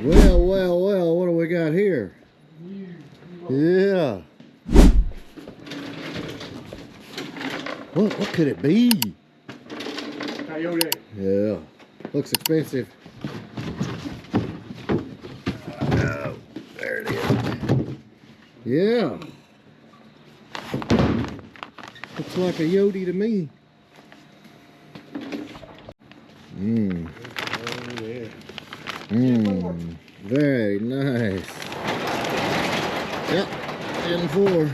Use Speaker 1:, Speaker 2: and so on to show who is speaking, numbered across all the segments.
Speaker 1: Well, well, well, what do we got here? Yeah. What could it be?
Speaker 2: Coyote.
Speaker 1: Yeah. Looks expensive. Oh, there it is. Yeah. Looks like a Yodi to me. Mmm.
Speaker 2: Oh, yeah.
Speaker 1: Mmm. Very nice. Yep. 10-4.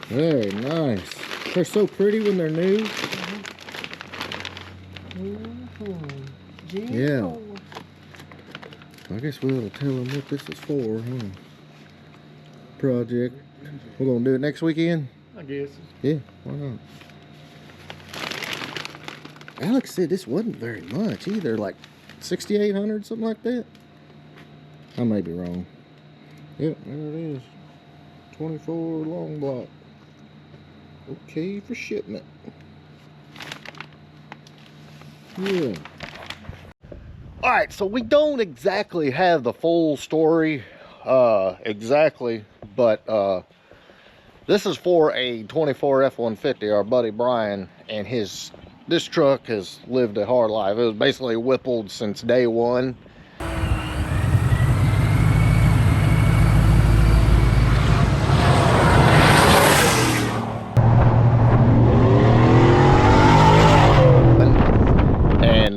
Speaker 1: Very nice. They're so pretty when they're new. Yeah. I guess we'll tell them what this is for, huh? Project. We're gonna do it next weekend?
Speaker 2: I guess.
Speaker 1: Yeah, why not? Alex said this wasn't very much either, like 6,800, something like that. I may be wrong. Yep, there it is. 24 long block. Okay for shipment. Yeah. Alright, so we don't exactly have the full story exactly, but this is for a 24 F-150, our buddy Brian, and this truck has lived a hard life. It was basically whippled since day one. And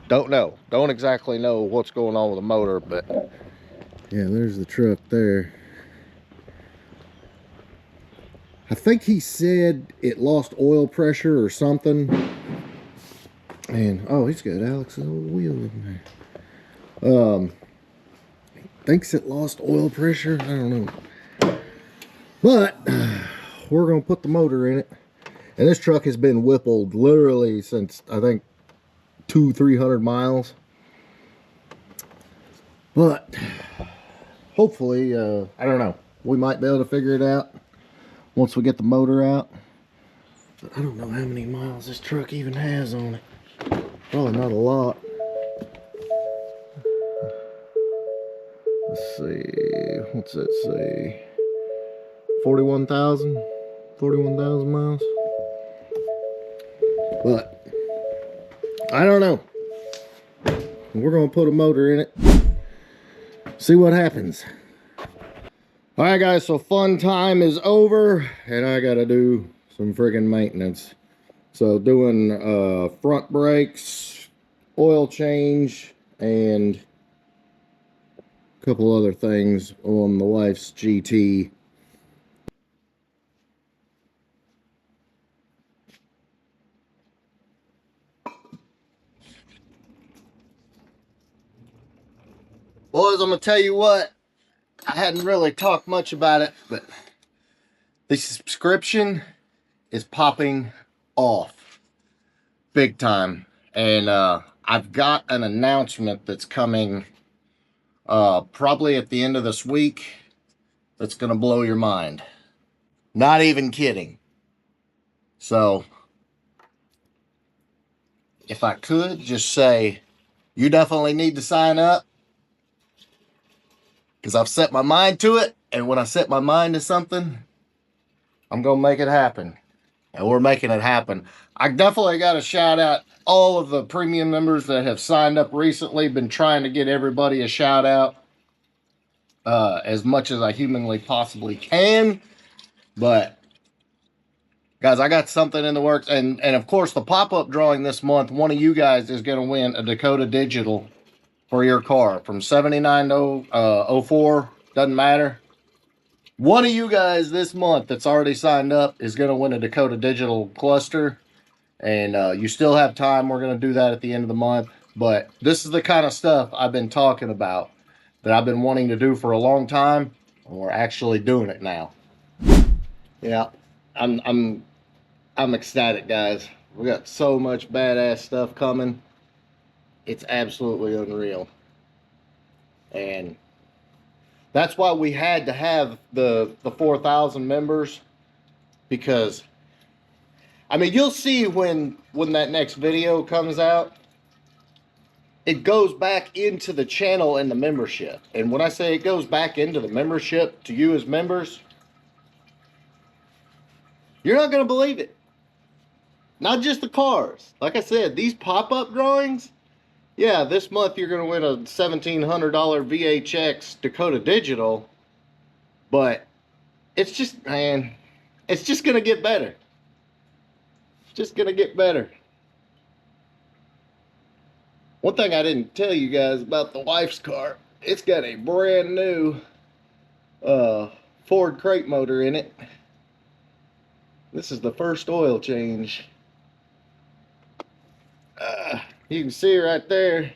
Speaker 1: don't exactly know what's going on with the motor, but yeah, there's the truck there. I think he said it lost oil pressure or something. And oh, he's got Alex's old wheel in there. Thinks it lost oil pressure. I don't know. But we're gonna put the motor in it. And this truck has been whippled literally since I think 200-300 miles. But hopefully, I don't know. We might be able to figure it out once we get the motor out. But I don't know how many miles this truck even has on it. Probably not a lot. Let's see. What's that say? 41,000 miles. But I don't know. We're gonna put a motor in it. See what happens. All right, guys, so fun time is over, and I gotta do some friggin' maintenance. So doing front brakes, oil change, and a couple other things on the wife's GT. Boys, I'm gonna tell you what, I hadn't really talked much about it, but the subscription is popping off big time. And I've got an announcement that's coming probably at the end of this week that's gonna blow your mind. Not even kidding. So if I could just say, you definitely need to sign up, because I've set my mind to it, and when I set my mind to something, I'm gonna make it happen. And we're making it happen. I definitely got to shout out all of the premium members that have signed up recently. Been trying to get everybody a shout out as much as I humanly possibly can. But guys, I got something in the works, and of course the pop-up drawing this month, one of you guys is going to win a Dakota Digital for your car from 79 to 04, doesn't matter. One of you guys this month that's already signed up is going to win a Dakota Digital cluster, and you still have time. We're going to do that at the end of the month, but this is the kind of stuff I've been talking about that I've been wanting to do for a long time, and we're actually doing it now. Yeah, I'm ecstatic, guys. We got so much badass stuff coming. It's absolutely unreal. And that's why we had to have the 4,000 members, because I mean, you'll see when that next video comes out, it goes back into the channel and the membership. And when I say it goes back into the membership to you as members, you're not going to believe it. Not just the cars. Like I said, these pop-up drawings, yeah, this month you're going to win a $1,700 VHX Dakota Digital, but it's just, man, it's just going to get better. It's just going to get better. One thing I didn't tell you guys about the wife's car, it's got a brand new Ford crate motor in it. This is the first oil change. You can see right there.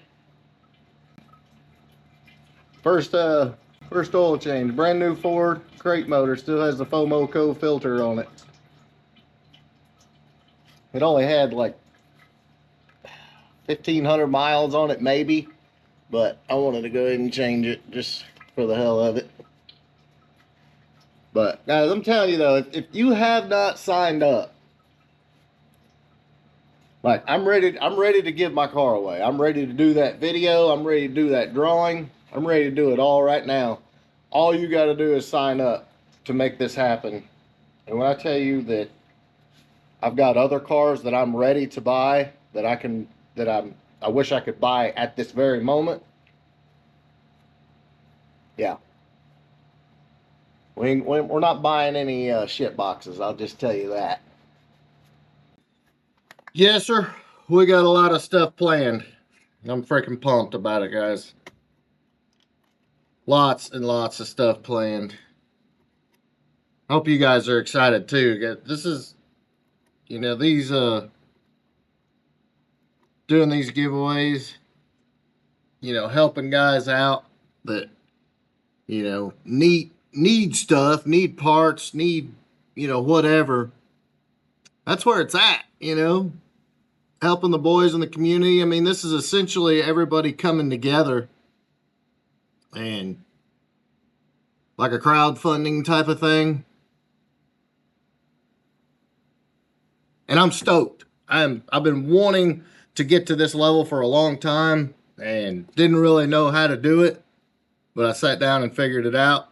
Speaker 1: First oil change, brand new Ford crate motor, still has the Fomoco filter on it. It only had like 1,500 miles on it maybe, but I wanted to go ahead and change it just for the hell of it. But guys, I'm telling you though, if you have not signed up, like I'm ready to give my car away. I'm ready to do that video. I'm ready to do that drawing. I'm ready to do it all right now. All you got to do is sign up to make this happen. And when I tell you that I've got other cars that I'm ready to buy that I wish I could buy at this very moment. Yeah. We're not buying any shit boxes, I'll just tell you that. Yes, sir. We got a lot of stuff planned. I'm freaking pumped about it, guys. Lots and lots of stuff planned. Hope you guys are excited too. This is, you know, these doing these giveaways, you know, helping guys out that, you know, need stuff, need parts, need, you know, whatever. That's where it's at, you know, helping the boys in the community. I mean, this is essentially everybody coming together and like a crowdfunding type of thing. And I'm stoked. I've been wanting to get to this level for a long time and didn't really know how to do it, but I sat down and figured it out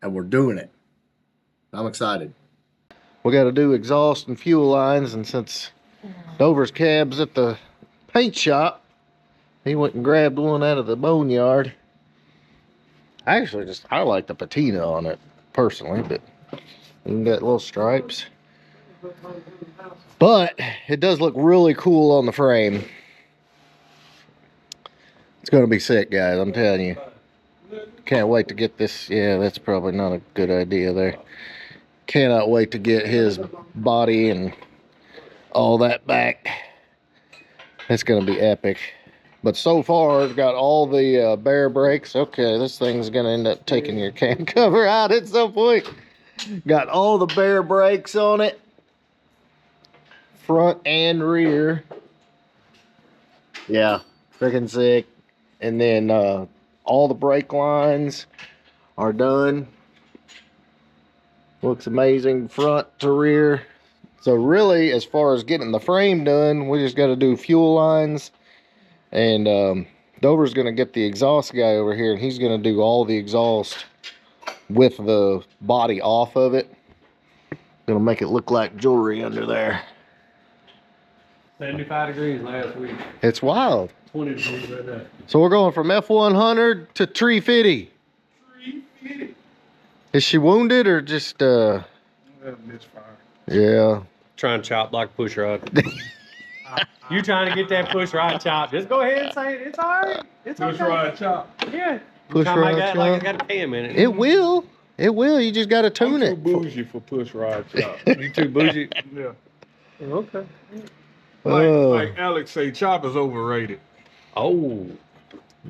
Speaker 1: and we're doing it. I'm excited. We got to do exhaust and fuel lines, and since Dover's cab's at the paint shop, he went and grabbed one out of the boneyard. I like the patina on it personally, but you got little stripes. But it does look really cool on the frame. It's gonna be sick, guys, I'm telling you. Can't wait to get this. Yeah, that's probably not a good idea there. Cannot wait to get his body and all that back. It's gonna be epic. But so far, it's got all the bare brakes. Okay, this thing's gonna end up taking your cam cover out at some point. Got all the bare brakes on it, front and rear. Yeah, freaking sick. And then all the brake lines are done. Looks amazing front to rear. So really, as far as getting the frame done, we just got to do fuel lines. And Dover's going to get the exhaust guy over here, and he's going to do all the exhaust with the body off of it. Gonna make it look like jewelry under there.
Speaker 2: 75 degrees last week.
Speaker 1: It's wild.
Speaker 2: 20 degrees right now.
Speaker 1: So we're going from F100 to 350.
Speaker 2: 350.
Speaker 1: Is she wounded or just
Speaker 2: It's fine.
Speaker 1: Yeah.
Speaker 3: Trying to chop like a push rod. You trying to get that push rod chop? Just go ahead and say it. It's all right. It's
Speaker 2: Push
Speaker 3: okay.
Speaker 2: rod chop.
Speaker 3: Yeah.
Speaker 1: Push
Speaker 3: Time
Speaker 1: rod
Speaker 3: I got,
Speaker 1: chop.
Speaker 3: like I got to pay him in it.
Speaker 1: It will. It will. You just got to tune
Speaker 2: I'm
Speaker 1: it.
Speaker 2: too bougie for push rod chop.
Speaker 3: You too bougie.
Speaker 2: Yeah.
Speaker 3: Okay.
Speaker 1: Oh.
Speaker 2: Like Alex say, chop is overrated.
Speaker 3: Oh,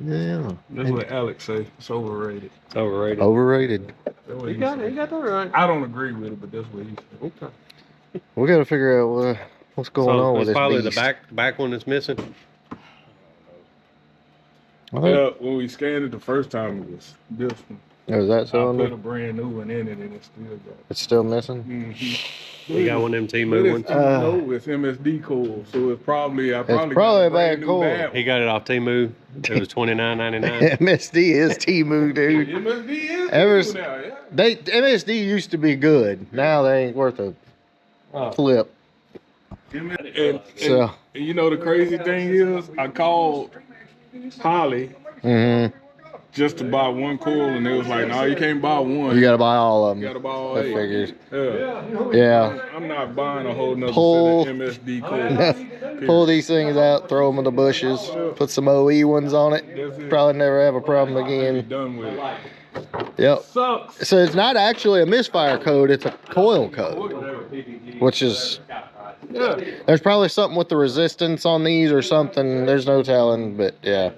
Speaker 1: Yeah.
Speaker 2: That's what Alex say. It's overrated.
Speaker 3: it's overrated.
Speaker 1: Overrated.
Speaker 2: That's what
Speaker 3: You
Speaker 2: he
Speaker 3: got
Speaker 2: say.
Speaker 3: it. You got that right.
Speaker 2: I don't agree with it, but that's what he said.
Speaker 3: Okay.
Speaker 1: We got to figure out what's going on with
Speaker 3: it's
Speaker 1: this
Speaker 3: probably
Speaker 1: beast.
Speaker 3: the back one that's missing.
Speaker 1: I think-
Speaker 2: Yeah, when we scanned it the first time, it was this one.
Speaker 1: Oh, is that
Speaker 2: I put
Speaker 1: cylinder?
Speaker 2: a brand new one in it, and it's still got.
Speaker 1: It's still missing?
Speaker 2: Mm-hmm.
Speaker 3: You got one of them
Speaker 2: But
Speaker 3: T-Move
Speaker 2: it's,
Speaker 3: ones?
Speaker 2: no, it's MSD coil, so it's probably I probably
Speaker 1: probably
Speaker 2: got
Speaker 1: a bad
Speaker 2: brand new
Speaker 1: coil.
Speaker 2: bad
Speaker 3: He got it off T-Move. It was $29.99.
Speaker 1: MSD is T-Move, dude.
Speaker 2: MSD is
Speaker 1: Ever-
Speaker 2: cool now, yeah.
Speaker 1: MSD used to be good. Now they ain't worth a flip.
Speaker 2: And
Speaker 1: So.
Speaker 2: you know the crazy thing is, I called Holly
Speaker 1: Mm-hmm.
Speaker 2: just to buy one coil, and they was like, "No, you can't buy one.
Speaker 1: You gotta buy all of them.
Speaker 2: You gotta buy all
Speaker 1: That
Speaker 2: 8."
Speaker 1: figures.
Speaker 2: Yeah.
Speaker 1: Yeah.
Speaker 2: I'm not buying a whole nother
Speaker 1: Pull-
Speaker 2: set of MSD coils.
Speaker 1: Pull these things out, throw them in the bushes, put some OE ones on it. Probably never have a problem
Speaker 2: Be
Speaker 1: again.
Speaker 2: done with it.
Speaker 1: Yep.
Speaker 2: Sucks.
Speaker 1: So it's not actually a misfire code, it's a coil code, which is,
Speaker 2: Yeah.
Speaker 1: there's probably something with the resistance on these or something. There's no telling, but yeah,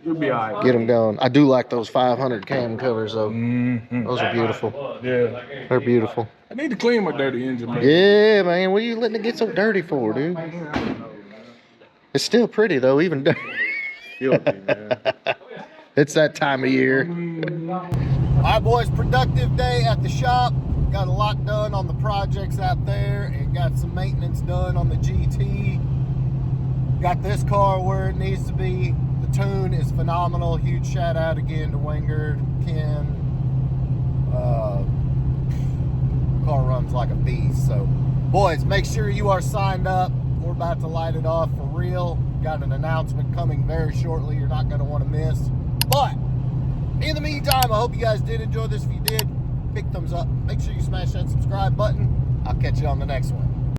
Speaker 2: You'll be alright.
Speaker 1: get them going. I do like those 500 cam covers though.
Speaker 2: Mm-hmm.
Speaker 1: Those are beautiful.
Speaker 2: Yeah.
Speaker 1: They're beautiful.
Speaker 2: I need to clean my dirty engine, man.
Speaker 1: Yeah, man. What are you letting it get so dirty for, dude? It's still pretty though, even dirty.
Speaker 2: Filthy, man.
Speaker 1: It's that time of year. All right, boys, productive day at the shop. Got a lot done on the projects out there and got some maintenance done on the GT. Got this car where it needs to be. The tune is phenomenal. Huge shout out again to Wenger, Ken. Car runs like a beast. So, boys, make sure you are signed up. We're about to light it off for real. Got an announcement coming very shortly. You're not going to want to miss. But in the meantime, I hope you guys did enjoy this. If you did, big thumbs up. Make sure you smash that subscribe button. I'll catch you on the next one.